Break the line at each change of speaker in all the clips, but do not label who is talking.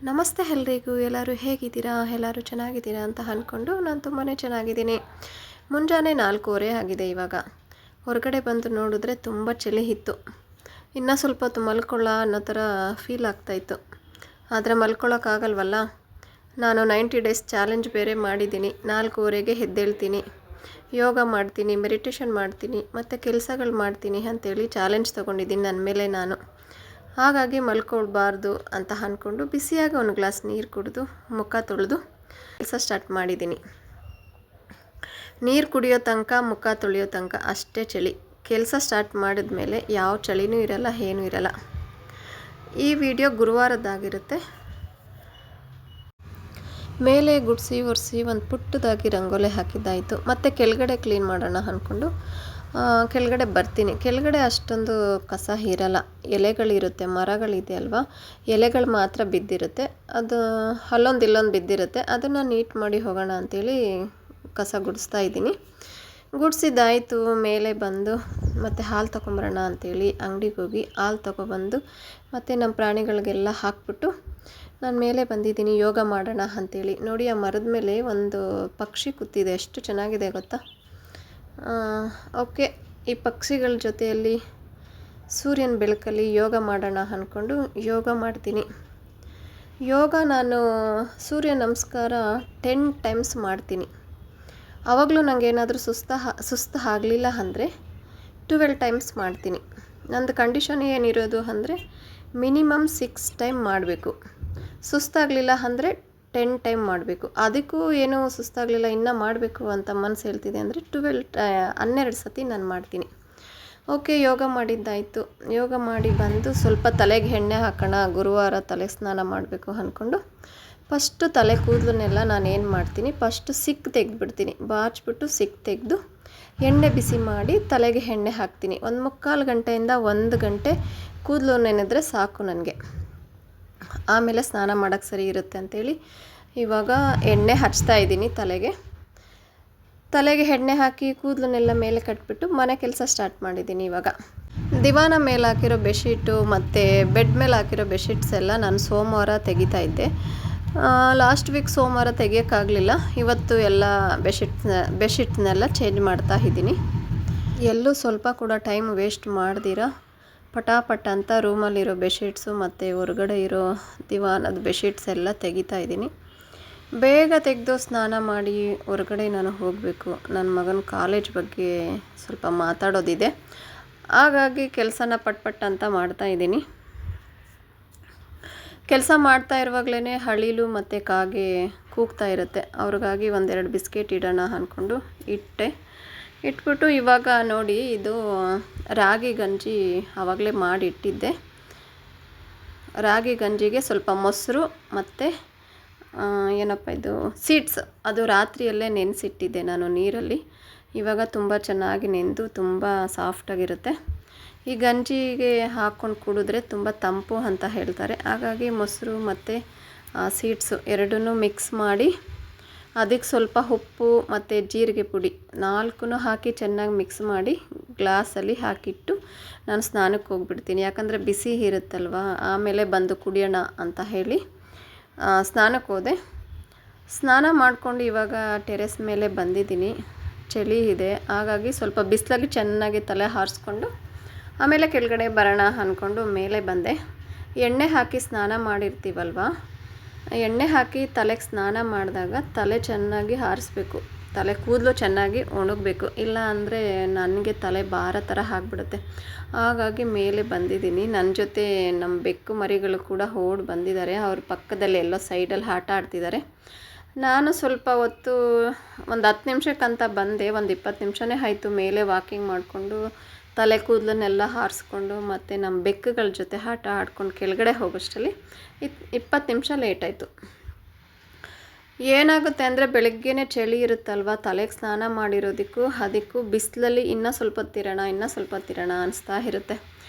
ನಮಸ್ತೆ ಎಲ್ರಿಗೂ. ಎಲ್ಲರೂ ಹೇಗಿದ್ದೀರಾ? ಎಲ್ಲರೂ ಚೆನ್ನಾಗಿದ್ದೀರಾ ಅಂತ ಅಂದ್ಕೊಂಡು ನಾನು ತುಂಬಾ ಚೆನ್ನಾಗಿದ್ದೀನಿ. ಮುಂಜಾನೆ 4:15 ಆಗಿದೆ. ಇವಾಗ ಹೊರಗಡೆ ಬಂದು ನೋಡಿದ್ರೆ ತುಂಬ ಚಳಿ ಇತ್ತು. ಇನ್ನೂ ಸ್ವಲ್ಪ ಹೊತ್ತು ಮಲ್ಕೊಳ್ಳೋ ಅನ್ನೋ ಥರ ಫೀಲ್ ಆಗ್ತಾಯಿತ್ತು. ಆದರೆ ಮಲ್ಕೊಳ್ಳೋಕ್ಕಾಗಲ್ವಲ್ಲ. ನಾನು 90 ಡೇಸ್ ಚಾಲೆಂಜ್ ಬೇರೆ ಮಾಡಿದ್ದೀನಿ. 4:15ಗೆ ಎದ್ದೇಳ್ತೀನಿ, ಯೋಗ ಮಾಡ್ತೀನಿ, ಮೆಡಿಟೇಷನ್ ಮಾಡ್ತೀನಿ, ಮತ್ತು ಕೆಲಸಗಳು ಮಾಡ್ತೀನಿ ಅಂಥೇಳಿ ಚಾಲೆಂಜ್ ತೊಗೊಂಡಿದ್ದೀನಿ ನನ್ನ ಮೇಲೆ ನಾನು. ಹಾಗಾಗಿ ಮಲ್ಕೊಳ್ಬಾರ್ದು ಅಂತ ಅಂದ್ಕೊಂಡು ಬಿಸಿಯಾಗಿ ಒಂದು ಗ್ಲಾಸ್ ನೀರು ಕುಡಿದು ಮುಖ ತೊಳೆದು ಕೆಲಸ ಸ್ಟಾರ್ಟ್ ಮಾಡಿದ್ದೀನಿ. ನೀರು ಕುಡಿಯೋ ತನಕ, ಮುಖ ತೊಳೆಯೋ ತನಕ ಅಷ್ಟೇ ಚಳಿ. ಕೆಲಸ ಸ್ಟಾರ್ಟ್ ಮಾಡಿದ ಮೇಲೆ ಯಾವ ಚಳಿನೂ ಇರಲ್ಲ, ಏನೂ ಇರಲ್ಲ. ಈ ವಿಡಿಯೋ ಗುರುವಾರದ್ದಾಗಿರುತ್ತೆ. ಮೇಲೆ ಗುಡಿಸಿ ಒರೆಸಿ ಒಂದು ಪುಟ್ಟದಾಗಿ ರಂಗೋಲಿ ಹಾಕಿದ್ದಾಯಿತು. ಮತ್ತು ಕೆಳಗಡೆ ಕ್ಲೀನ್ ಮಾಡೋಣ ಅಂದ್ಕೊಂಡು ಕೆಳಗಡೆ ಬರ್ತೀನಿ. ಕೆಳಗಡೆ ಅಷ್ಟೊಂದು ಕಸ ಇರಲ್ಲ, ಎಲೆಗಳಿರುತ್ತೆ, ಮರಗಳಿದೆ ಅಲ್ವಾ, ಎಲೆಗಳು ಮಾತ್ರ ಬಿದ್ದಿರುತ್ತೆ. ಅದು ಅಲ್ಲೊಂದು ಇಲ್ಲೊಂದು ಬಿದ್ದಿರುತ್ತೆ. ಅದನ್ನು ನೀಟ್ ಮಾಡಿ ಹೋಗೋಣ ಅಂಥೇಳಿ ಕಸ ಗುಡಿಸ್ತಾ ಇದ್ದೀನಿ. ಗುಡಿಸಿದ್ದಾಯಿತು. ಮೇಲೆ ಬಂದು ಮತ್ತು ಹಾಲು ತೊಗೊಂಬರೋಣ ಅಂಥೇಳಿ ಅಂಗಡಿಗೆ ಹೋಗಿ ಹಾಲು ತೊಗೊಬಂದು ಮತ್ತು ನಮ್ಮ ಪ್ರಾಣಿಗಳಿಗೆಲ್ಲ ಹಾಕ್ಬಿಟ್ಟು ನಾನು ಮೇಲೆ ಬಂದಿದ್ದೀನಿ ಯೋಗ ಮಾಡೋಣ ಅಂಥೇಳಿ. ನೋಡಿ, ಆ ಮರದ ಮೇಲೆ ಒಂದು ಪಕ್ಷಿ ಕೂತಿದೆ. ಎಷ್ಟು ಚೆನ್ನಾಗಿದೆ ಗೊತ್ತಾ? ಓಕೆ, ಈ ಪಕ್ಷಿಗಳ ಜೊತೆಯಲ್ಲಿ ಸೂರ್ಯನ ಬೆಳಕಲ್ಲಿ ಯೋಗ ಮಾಡೋಣ ಅಂದ್ಕೊಂಡು ಯೋಗ ಮಾಡ್ತೀನಿ. ಯೋಗ ನಾನು ಸೂರ್ಯ ನಮಸ್ಕಾರ 10 ಟೈಮ್ಸ್ ಮಾಡ್ತೀನಿ. ಆವಾಗಲೂ ನನಗೆ ಏನಾದರೂ ಸುಸ್ತು ಆಗಲಿಲ್ಲ ಅಂದರೆ 12 ಟೈಮ್ಸ್ ಮಾಡ್ತೀನಿ. ನಂದು ಕಂಡೀಷನ್ ಏನಿರೋದು ಅಂದರೆ ಮಿನಿಮಮ್ 6 ಟೈಮ್ ಮಾಡಬೇಕು. ಸುಸ್ತಾಗಲಿಲ್ಲ ಅಂದರೆ 10 ಟೈಮ್ ಮಾಡಬೇಕು. ಅದಕ್ಕೂ ಏನೂ ಸುಸ್ತಾಗಲಿಲ್ಲ, ಇನ್ನೂ ಮಾಡಬೇಕು ಅಂತ ಮನಸ್ಸು ಹೇಳ್ತಿದೆ ಅಂದರೆ 12 ಸತಿ ನಾನು ಮಾಡ್ತೀನಿ. ಓಕೆ, ಯೋಗ ಮಾಡಿದ್ದಾಯಿತು. ಯೋಗ ಮಾಡಿ ಬಂದು ಸ್ವಲ್ಪ ತಲೆಗೆ ಎಣ್ಣೆ ಹಾಕೋಣ, ಗುರುವಾರ ತಲೆ ಸ್ನಾನ ಮಾಡಬೇಕು ಅಂದ್ಕೊಂಡು ಫಸ್ಟು ತಲೆ ಕೂದಲನ್ನೆಲ್ಲ ನಾನು ಏನು ಮಾಡ್ತೀನಿ, ಫಸ್ಟು ಸಿಕ್ ತೆಗೆದುಬಿಡ್ತೀನಿ. ಬಾಚಿಬಿಟ್ಟು ಸಿಕ್ ತೆಗೆದು ಎಣ್ಣೆ ಬಿಸಿ ಮಾಡಿ ತಲೆಗೆ ಎಣ್ಣೆ ಹಾಕ್ತೀನಿ. 1/4 ಗಂಟೆಯಿಂದ 1 ಗಂಟೆ ಕೂದಲು ನೆನೆದ್ರೆ ಸಾಕು ನನಗೆ. ಆಮೇಲೆ ಸ್ನಾನ ಮಾಡೋಕ್ಕೆ ಸರಿ ಇರುತ್ತೆ ಅಂಥೇಳಿ ಇವಾಗ ಎಣ್ಣೆ ಹಚ್ತಾ ಇದ್ದೀನಿ ತಲೆಗೆ ಎಣ್ಣೆ ಹಾಕಿ ಕೂದಲನ್ನೆಲ್ಲ ಮೇಲೆ ಕಟ್ಬಿಟ್ಟು ಮನೆ ಕೆಲಸ ಸ್ಟಾರ್ಟ್ ಮಾಡಿದ್ದೀನಿ. ಇವಾಗ ದಿವಾನ ಮೇಲೆ ಹಾಕಿರೋ ಬೆಡ್ಶೀಟು ಮತ್ತು ಬೆಡ್ ಮೇಲೆ ಹಾಕಿರೋ ಬೆಡ್ಶೀಟ್ಸ್ ಎಲ್ಲ ನಾನು ಸೋಮವಾರ ತೆಗಿತಾ ಇದ್ದೆ. ಲಾಸ್ಟ್ ವೀಕ್ ಸೋಮವಾರ ತೆಗಿಯೋಕ್ಕಾಗಲಿಲ್ಲ. ಇವತ್ತು ಎಲ್ಲ ಬೆಡ್ಶೀಟ್ಸ್ನೆಲ್ಲ ಚೇಂಜ್ ಮಾಡ್ತಾ ಇದ್ದೀನಿ. ಎಲ್ಲೂ ಸ್ವಲ್ಪ ಕೂಡ ಟೈಮ್ ವೇಸ್ಟ್ ಮಾಡ್ದಿರ ಪಟಾಪಟ ಅಂತ ರೂಮಲ್ಲಿರೋ ಬೆಡ್ಶೀಟ್ಸು ಮತ್ತು ಹೊರಗಡೆ ಇರೋ ದಿವಾನದ ಬೆಡ್ಶೀಟ್ಸ್ ಎಲ್ಲ ತೆಗಿತಾ ಇದ್ದೀನಿ. ಬೇಗ ತೆಗೆದು ಸ್ನಾನ ಮಾಡಿ ಹೊರಗಡೆ ನಾನು ಹೋಗಬೇಕು. ನನ್ನ ಮಗನ ಕಾಲೇಜ್ ಬಗ್ಗೆ ಸ್ವಲ್ಪ ಮಾತಾಡೋದಿದೆ. ಹಾಗಾಗಿ ಕೆಲಸನ ಪಟ್ ಅಂತ ಮಾಡ್ತಾಯಿದ್ದೀನಿ. ಕೆಲಸ ಮಾಡ್ತಾ ಇರುವಾಗಲೇ ಹಳಿಲು ಮತ್ತು ಕಾಗೆ ಕೂಗ್ತಾ ಇರುತ್ತೆ. ಅವ್ರಿಗಾಗಿ 1-2 ಬಿಸ್ಕೆಟ್ ಇಡೋಣ ಅಂದ್ಕೊಂಡು ಇಟ್ಬಿಟ್ಟು ಇವಾಗ ನೋಡಿ, ಇದು ರಾಗಿ ಗಂಜಿ ಆವಾಗಲೇ ಮಾಡಿ ಇಟ್ಟಿದ್ದೆ. ರಾಗಿ ಗಂಜಿಗೆ ಸ್ವಲ್ಪ ಮೊಸರು ಮತ್ತು ಏನಪ್ಪ ಇದು ಸೀಡ್ಸ್, ಅದು ರಾತ್ರಿಯಲ್ಲೇ ನೆನೆಸಿಟ್ಟಿದ್ದೆ ನಾನು ನೀರಲ್ಲಿ. ಇವಾಗ ತುಂಬ ಚೆನ್ನಾಗಿ ನೆಂದು ತುಂಬ ಸಾಫ್ಟಾಗಿರುತ್ತೆ. ಈ ಗಂಜಿಗೆ ಹಾಕ್ಕೊಂಡು ಕುಡಿದ್ರೆ ತುಂಬ ತಂಪು ಅಂತ ಹೇಳ್ತಾರೆ. ಹಾಗಾಗಿ ಮೊಸರು ಮತ್ತು ಸೀಡ್ಸು ಎರಡನ್ನೂ ಮಿಕ್ಸ್ ಮಾಡಿ ಅದಕ್ಕೆ ಸ್ವಲ್ಪ ಉಪ್ಪು ಮತ್ತು ಜೀರಿಗೆ ಪುಡಿ 4 ಹಾಕಿ ಚೆನ್ನಾಗಿ ಮಿಕ್ಸ್ ಮಾಡಿ ಗ್ಲಾಸಲ್ಲಿ ಹಾಕಿಟ್ಟು ನಾನು ಸ್ನಾನಕ್ಕೆ ಹೋಗ್ಬಿಡ್ತೀನಿ. ಯಾಕಂದರೆ ಬಿಸಿ ಇರುತ್ತಲ್ವ, ಆಮೇಲೆ ಬಂದು ಕುಡಿಯೋಣ ಅಂತ ಹೇಳಿ ಸ್ನಾನಕ್ಕೆ ಹೋದೆ. ಸ್ನಾನ ಮಾಡಿಕೊಂಡು ಇವಾಗ ಟೆರೆಸ್ ಮೇಲೆ ಬಂದಿದ್ದೀನಿ. ಚಳಿ ಇದೆ, ಹಾಗಾಗಿ ಸ್ವಲ್ಪ ಬಿಸಿಲಲ್ಲಿ ಚೆನ್ನಾಗಿ ತಲೆ ಹಾರಿಸ್ಕೊಂಡು ಆಮೇಲೆ ಕೆಳಗಡೆ ಬರೋಣ ಅಂದ್ಕೊಂಡು ಮೇಲೆ ಬಂದೆ. ಎಣ್ಣೆ ಹಾಕಿ ಸ್ನಾನ ಮಾಡಿರ್ತೀವಲ್ವ, ಎಣ್ಣೆ ಹಾಕಿ ತಲೆಗೆ ಸ್ನಾನ ಮಾಡಿದಾಗ ತಲೆ ಚೆನ್ನಾಗಿ ಹಾರಿಸ್ಬೇಕು, ತಲೆ ಕೂದಲು ಚೆನ್ನಾಗಿ ಒಣಗಬೇಕು. ಇಲ್ಲ ಅಂದರೆ ನನಗೆ ತಲೆ ಭಾರ ಥರ ಆಗಿಬಿಡುತ್ತೆ. ಹಾಗಾಗಿ ಮೇಲೆ ಬಂದಿದ್ದೀನಿ. ನನ್ನ ಜೊತೆ ನಮ್ಮ ಬೆಕ್ಕು ಮರಿಗಳು ಕೂಡ ಓಡಿ ಬಂದಿದ್ದಾರೆ. ಅವ್ರ ಪಕ್ಕದಲ್ಲಿ ಎಲ್ಲೋ ಸೈಡಲ್ಲಿ ಆಟ ಆಡ್ತಿದ್ದಾರೆ. ನಾನು ಸ್ವಲ್ಪ ಹೊತ್ತು ಒಂದು 10 ನಿಮಿಷಕ್ಕಂತ ಬಂದೆ. ಒಂದು 20 ನಿಮಿಷನೇ ಆಯಿತು ಮೇಲೆ ವಾಕಿಂಗ್ ಮಾಡಿಕೊಂಡು ತಲೆ ಕೂದಲನ್ನೆಲ್ಲ ಹಾರಿಸ್ಕೊಂಡು ಮತ್ತು ನಮ್ಮ ಬೆಕ್ಕುಗಳ ಜೊತೆ ಆಟ ಆಡ್ಕೊಂಡು ಕೆಳಗಡೆ ಹೋಗೋಷ್ಟರಲ್ಲಿ 20 ನಿಮಿಷ ಲೇಟಾಯಿತು. ಏನಾಗುತ್ತೆ ಅಂದರೆ ಬೆಳಗ್ಗೆನೇ ಚಳಿ ಇರುತ್ತಲ್ವ, ತಲೆಗೆ ಸ್ನಾನ ಮಾಡಿರೋದಕ್ಕೂ ಅದಕ್ಕೂ ಬಿಸಿಲಲ್ಲಿ ಇನ್ನೂ ಸ್ವಲ್ಪ ಹೊತ್ತಿರೋಣ ಅನಿಸ್ತಾ ಇರುತ್ತೆ.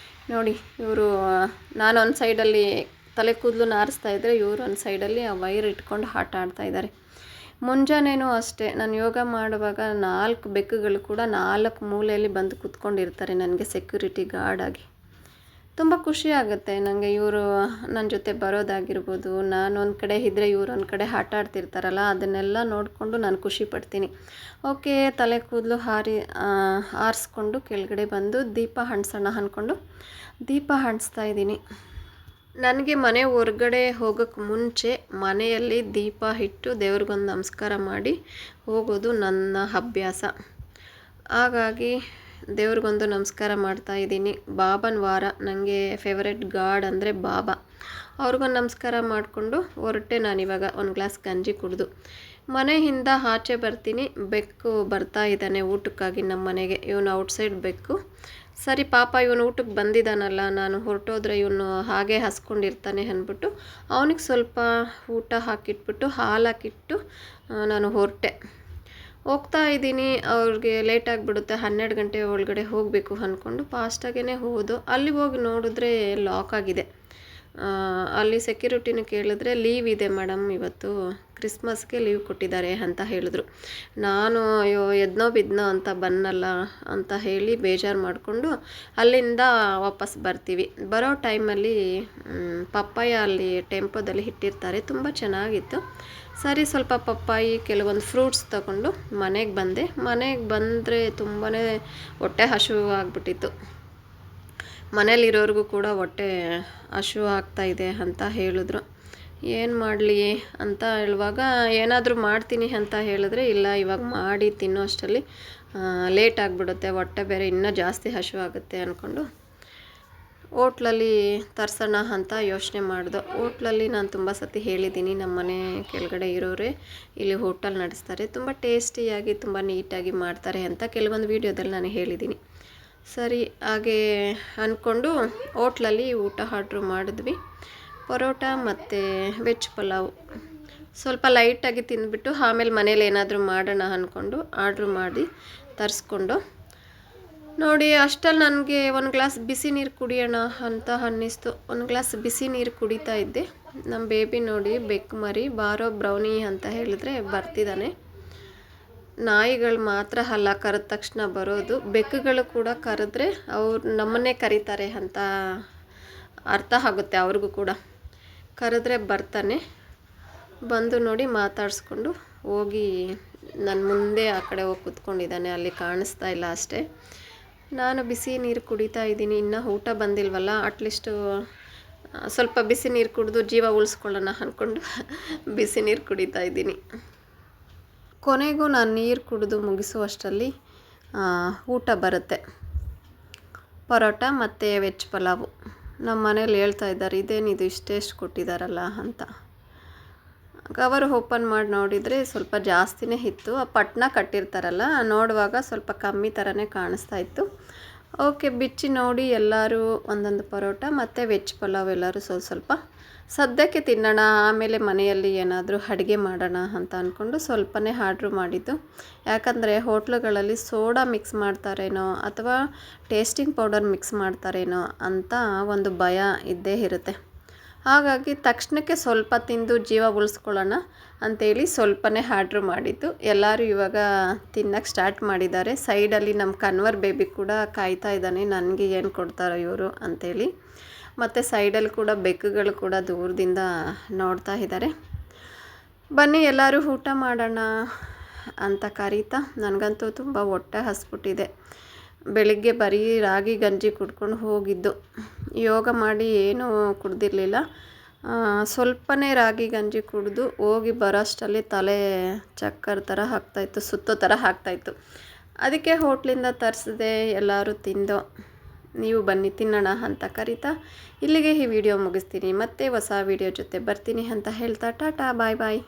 ನೋಡಿ, ಇವರು ನಾನು ಒಂದು ಸೈಡಲ್ಲಿ ತಲೆ ಕೂದಲು ಆರಿಸ್ತಾ ಇದ್ದರೆ ಇವರು ಒಂದು ಸೈಡಲ್ಲಿ ಆ ವೈರ್ ಇಟ್ಕೊಂಡು ಆಟ ಆಡ್ತಾಯಿದ್ದಾರೆ. ಮುಂಜಾನೇನೂ ಅಷ್ಟೇ, ನಾನು ಯೋಗ ಮಾಡುವಾಗ 4 ಬೆಕ್ಕುಗಳು ಕೂಡ 4 ಮೂಲೆಯಲ್ಲಿ ಬಂದು ಕೂತ್ಕೊಂಡಿರ್ತಾರೆ ನನಗೆ ಸೆಕ್ಯೂರಿಟಿ ಗಾರ್ಡಾಗಿ. ತುಂಬ ಖುಷಿ ಆಗುತ್ತೆ ನನಗೆ ಇವರು ನನ್ನ ಜೊತೆ ಬರೋದಾಗಿರ್ಬೋದು. ನಾನು ಒಂದು ಕಡೆ ಇದ್ದರೆ ಇವರು ಒಂದು ಕಡೆ ಆಟ ಆಡ್ತಿರ್ತಾರಲ್ಲ, ಅದನ್ನೆಲ್ಲ ನೋಡಿಕೊಂಡು ನಾನು ಖುಷಿ ಪಡ್ತೀನಿ. ಓಕೆ, ತಲೆ ಕೂದಲು ಆರಿಸ್ಕೊಂಡು ಕೆಳಗಡೆ ಬಂದು ದೀಪ ಹಣ್ಸೋಣ ಅಂದ್ಕೊಂಡು ದೀಪ ಹಣ್ಸ್ತಾ ಇದ್ದೀನಿ. ನನಗೆ ಮನೆ ಹೊರಗಡೆ ಹೋಗೋಕ್ಕೆ ಮುಂಚೆ ಮನೆಯಲ್ಲಿ ದೀಪ ಇಟ್ಟು ದೇವ್ರಿಗೊಂದು ನಮಸ್ಕಾರ ಮಾಡಿ ಹೋಗೋದು ನನ್ನ ಅಭ್ಯಾಸ. ಹಾಗಾಗಿ ದೇವ್ರಿಗೊಂದು ನಮಸ್ಕಾರ ಮಾಡ್ತಾ ಇದ್ದೀನಿ. ಬಾಬನ ವಾರ, ನನಗೆ ಫೇವರೆಟ್ ಗಾಡ್ ಅಂದರೆ ಬಾಬಾ. ಅವ್ರಿಗೊಂದು ನಮಸ್ಕಾರ ಮಾಡಿಕೊಂಡು ಹೊರಟೆ ನಾನಿವಾಗ ಒಂದು ಗ್ಲಾಸ್ ಗಂಜಿ ಕುಡಿದು. ಮನೆಯಿಂದ ಆಚೆ ಬರ್ತೀನಿ. ಬೆಕ್ಕು ಬರ್ತಾ ಇದ್ದಾನೆ ಊಟಕ್ಕಾಗಿ ನಮ್ಮ ಮನೆಗೆ. ಇವನು ಔಟ್ಸೈಡ್ ಬೆಕ್ಕು. ಸರಿ ಪಾಪ ಇವನು ಊಟಕ್ಕೆ ಬಂದಿದ್ದಾನಲ್ಲ, ನಾನು ಹೊರಟೋದ್ರೆ ಇವನು ಹಾಗೆ ಹಸ್ಕೊಂಡಿರ್ತಾನೆ ಅಂದ್ಬಿಟ್ಟು ಅವನಿಗೆ ಸ್ವಲ್ಪ ಊಟ ಹಾಕಿಟ್ಬಿಟ್ಟು ಹಾಲು ಹಾಕಿಟ್ಟು ನಾನು ಹೊರಟೆ. ಹೋಗ್ತಾ ಇದ್ದೀನಿ. ಅವ್ರಿಗೆ ಲೇಟಾಗಿಬಿಡುತ್ತೆ, 12 ಗಂಟೆ ಒಳಗಡೆ ಹೋಗಬೇಕು ಅಂದ್ಕೊಂಡು ಫಾಸ್ಟಾಗೇ ಹೋದು. ಅಲ್ಲಿ ಹೋಗಿ ನೋಡಿದ್ರೆ ಲಾಕ್ ಆಗಿದೆ. ಅಲ್ಲಿ ಸೆಕ್ಯೂರಿಟಿನ ಕೇಳಿದ್ರೆ ಲೀವ್ ಇದೆ ಮೇಡಮ್, ಇವತ್ತು ಕ್ರಿಸ್ಮಸ್ಗೆ ಲೀವ್ ಕೊಟ್ಟಿದ್ದಾರೆ ಅಂತ ಹೇಳಿದ್ರು. ನಾನು ಅಯ್ಯೋ ಎದ್ನೋ ಬಿದ್ನೋ ಅಂತ ಬನ್ನಲ್ಲ ಅಂತ ಹೇಳಿ ಬೇಜಾರು ಮಾಡಿಕೊಂಡು ಅಲ್ಲಿಂದ ವಾಪಸ್ ಬರ್ತೀವಿ. ಬರೋ ಟೈಮಲ್ಲಿ ಪಪ್ಪಾಯ ಅಲ್ಲಿ ಟೆಂಪೋದಲ್ಲಿ ಇಟ್ಟಿರ್ತಾರೆ, ತುಂಬ ಚೆನ್ನಾಗಿತ್ತು. ಸರಿ ಸ್ವಲ್ಪ ಪಪ್ಪಾಯಿ ಕೆಲವೊಂದು ಫ್ರೂಟ್ಸ್ ತಗೊಂಡು ಮನೆಗೆ ಬಂದೆ. ಮನೆಗೆ ಬಂದರೆ ತುಂಬಾ ಹೊಟ್ಟೆ ಹಸಿವು ಆಗಿಬಿಟ್ಟಿತ್ತು. ಮನೇಲಿರೋರಿಗೂ ಕೂಡ ಹೊಟ್ಟೆ ಹಸಿವು ಆಗ್ತಾಯಿದೆ ಅಂತ ಹೇಳಿದ್ರು. ಏನು ಮಾಡಲಿ ಅಂತ ಹೇಳುವಾಗ ಏನಾದರೂ ಮಾಡ್ತೀನಿ ಅಂತ ಹೇಳಿದ್ರೆ, ಇಲ್ಲ ಇವಾಗ ಮಾಡಿ ತಿನ್ನೋ ಅಷ್ಟರಲ್ಲಿ ಲೇಟ್ ಆಗಿಬಿಡುತ್ತೆ, ಹೊಟ್ಟೆ ಬೇರೆ ಇನ್ನೂ ಜಾಸ್ತಿ ಹಸಿವು ಆಗುತ್ತೆ ಅಂದ್ಕೊಂಡು ಹೋಟ್ಲಲ್ಲಿ ತರ್ಸೋಣ ಅಂತ ಯೋಚನೆ ಮಾಡಿದೆ. ಹೋಟ್ಲಲ್ಲಿ ನಾನು ತುಂಬ ಸತಿ ಹೇಳಿದ್ದೀನಿ, ನಮ್ಮ ಮನೆ ಕೆಳಗಡೆ ಇರೋರೆ ಇಲ್ಲಿ ಹೋಟೆಲ್ ನಡೆಸ್ತಾರೆ, ತುಂಬ ಟೇಸ್ಟಿಯಾಗಿ ತುಂಬ ನೀಟಾಗಿ ಮಾಡ್ತಾರೆ ಅಂತ ಕೆಲವೊಂದು ವೀಡಿಯೋದಲ್ಲಿ ನಾನು ಹೇಳಿದ್ದೀನಿ. ಸರಿ ಹಾಗೆ ಅಂದ್ಕೊಂಡು ಹೋಟ್ಲಲ್ಲಿ ಊಟ ಆರ್ಡ್ರ್ ಮಾಡಿದ್ವಿ. ಪರೋಟ ಮತ್ತು ವೆಜ್ ಪಲಾವ್ ಸ್ವಲ್ಪ ಲೈಟಾಗಿ ತಿಂದುಬಿಟ್ಟು ಆಮೇಲೆ ಮನೇಲಿ ಏನಾದರೂ ಮಾಡೋಣ ಅಂದ್ಕೊಂಡು ಆರ್ಡ್ರ್ ಮಾಡಿ ತರಿಸ್ಕೊಂಡು ನೋಡಿ. ಅಷ್ಟಲ್ಲಿ ನನಗೆ ಒಂದು ಗ್ಲಾಸ್ ಬಿಸಿ ನೀರು ಕುಡಿಯೋಣ ಅಂತ ಅನ್ನಿಸ್ತು. ಒಂದು ಗ್ಲಾಸ್ ಬಿಸಿ ನೀರು ಕುಡಿತಾ ಇದ್ದೆ. ನಮ್ಮ ಬೇಬಿ ನೋಡಿ, ಬೆಕ್ಕು ಮರಿ ಬಾರೋ ಬ್ರೌನಿ ಅಂತ ಹೇಳಿದ್ರೆ ಬರ್ತಿದ್ದಾನೆ. ನಾಯಿಗಳು ಮಾತ್ರ ಅಲ್ಲ ಕರೆದ ತಕ್ಷಣ ಬರೋದು, ಬೆಕ್ಕುಗಳು ಕೂಡ ಕರೆದ್ರೆ ಅವ್ರು ನಮ್ಮನ್ನೇ ಕರೀತಾರೆ ಅಂತ ಅರ್ಥ ಆಗುತ್ತೆ ಅವ್ರಿಗೂ ಕೂಡ. ಕರೆದ್ರೆ ಬರ್ತಾನೆ. ಬಂದು ನೋಡಿ ಮಾತಾಡಿಸ್ಕೊಂಡು ಹೋಗಿ ನನ್ನ ಮುಂದೆ ಆ ಕಡೆ ಹೋಗಿ ಕೂತ್ಕೊಂಡಿದ್ದಾನೆ, ಅಲ್ಲಿ ಕಾಣಿಸ್ತಾ ಇಲ್ಲ ಅಷ್ಟೇ. ನಾನು ಬಿಸಿ ನೀರು ಕುಡಿತಾ ಇದ್ದೀನಿ. ಇನ್ನೂ ಊಟ ಬಂದಿಲ್ವಲ್ಲ, ಅಟ್ಲೀಸ್ಟು ಸ್ವಲ್ಪ ಬಿಸಿ ನೀರು ಕುಡಿದು ಜೀವ ಉಳಿಸ್ಕೊಳ್ಳೋಣ ಅಂದ್ಕೊಂಡು ಬಿಸಿ ನೀರು ಕುಡಿತಾ ಇದ್ದೀನಿ. ಕೊನೆಗೂ ನಾನು ನೀರು ಕುಡಿದು ಮುಗಿಸುವಷ್ಟರಲ್ಲಿ ಊಟ ಬರುತ್ತೆ. ಪರೋಟ ಮತ್ತು ವೆಜ್ ಪಲಾವು. ನಮ್ಮ ಮನೇಲಿ ಹೇಳ್ತಾ ಇದ್ದಾರೆ, ಇದೇನಿದು ಇಷ್ಟೆಷ್ಟು ಕೊಟ್ಟಿದ್ದಾರಲ್ಲ ಅಂತ. ಕವರ್ ಓಪನ್ ಮಾಡಿ ನೋಡಿದರೆ ಸ್ವಲ್ಪ ಜಾಸ್ತಿನೇ ಇತ್ತು. ಆ ಪಟ್ನ ಕಟ್ಟಿರ್ತಾರಲ್ಲ, ನೋಡುವಾಗ ಸ್ವಲ್ಪ ಕಮ್ಮಿ ಥರನೇ ಕಾಣಿಸ್ತಾ ಇತ್ತು. ಓಕೆ, ಬಿಚ್ಚಿ ನೋಡಿ ಎಲ್ಲರೂ ಒಂದೊಂದು ಪರೋಟ ಮತ್ತು ವೆಜ್ ಪಲಾವ್ ಎಲ್ಲರೂ ಸ್ವಲ್ಪ ಸದ್ಯಕ್ಕೆ ತಿನ್ನೋಣ, ಆಮೇಲೆ ಮನೆಯಲ್ಲಿ ಏನಾದರೂ ಅಡುಗೆ ಮಾಡೋಣ ಅಂತ ಅಂದ್ಕೊಂಡು ಸ್ವಲ್ಪನೇ ಆರ್ಡ್ರ್ ಮಾಡಿದ್ದು. ಯಾಕಂದರೆ ಹೋಟ್ಲುಗಳಲ್ಲಿ ಸೋಡಾ ಮಿಕ್ಸ್ ಮಾಡ್ತಾರೇನೋ ಅಥವಾ ಟೇಸ್ಟಿಂಗ್ ಪೌಡರ್ ಮಿಕ್ಸ್ ಮಾಡ್ತಾರೇನೋ ಅಂತ ಒಂದು ಭಯ ಇದ್ದೇ ಇರುತ್ತೆ. ಹಾಗಾಗಿ ತಕ್ಷಣಕ್ಕೆ ಸ್ವಲ್ಪ ತಿಂದು ಜೀವ ಉಳಿಸ್ಕೊಳ್ಳೋಣ ಅಂಥೇಳಿ ಸ್ವಲ್ಪನೇ ಆರ್ಡ್ರ್ ಮಾಡಿದ್ದು. ಎಲ್ಲರೂ ಇವಾಗ ತಿನ್ನೋಕ್ಕೆ ಸ್ಟಾರ್ಟ್ ಮಾಡಿದ್ದಾರೆ. ಸೈಡಲ್ಲಿ ನಮ್ಮ ಕನ್ವರ್ ಬೇಬಿ ಕೂಡ ಕಾಯ್ತಾ ಇದ್ದಾನೆ, ನನಗೆ ಏನು ಕೊಡ್ತಾರೋ ಇವರು ಅಂಥೇಳಿ. ಮತ್ತು ಸೈಡಲ್ಲಿ ಕೂಡ ಬೆಕ್ಕುಗಳು ಕೂಡ ದೂರದಿಂದ ನೋಡ್ತಾ ಇದ್ದಾರೆ. ಬನ್ನಿ ಎಲ್ಲರೂ ಊಟ ಮಾಡೋಣ ಅಂತ ಕರೀತಾ, ನನಗಂತೂ ತುಂಬ ಹೊಟ್ಟೆ ಹಸ್ಬಿಟ್ಟಿದೆ. ಬೆಳಿಗ್ಗೆ ಬರೀ ರಾಗಿ ಗಂಜಿ ಕುಡ್ಕೊಂಡು ಹೋಗಿದ್ದು, ಯೋಗ ಮಾಡಿ ಏನೂ ಕುಡ್ದಿರಲಿಲ್ಲ. ಸ್ವಲ್ಪನೇ ರಾಗಿ ಗಂಜಿ ಕುಡಿದು ಹೋಗಿ ಬರೋಷ್ಟರಲ್ಲಿ ತಲೆ ಚಕ್ಕರ್ ಥರ ಆಗ್ತಾಯಿತ್ತು, ಸುತ್ತೋ ಥರ ಆಗ್ತಾಯಿತ್ತು. ಅದಕ್ಕೆ ಹೋಟ್ಲಿಂದ ತರಿಸಿದೆ. ಎಲ್ಲರೂ ತಿಂದು ನೀವು ಬನ್ನಿ ತಿನ್ನೋಣ ಅಂತ ಕರೀತಾ ಇಲ್ಲಿಗೆ ಈ ವಿಡಿಯೋ ಮುಗಿಸ್ತೀನಿ. ಮತ್ತೆ ಹೊಸ ವಿಡಿಯೋ ಜೊತೆ ಬರ್ತೀನಿ ಅಂತ ಹೇಳ್ತಾ ಟಾಟಾ ಬಾಯ್ ಬಾಯ್.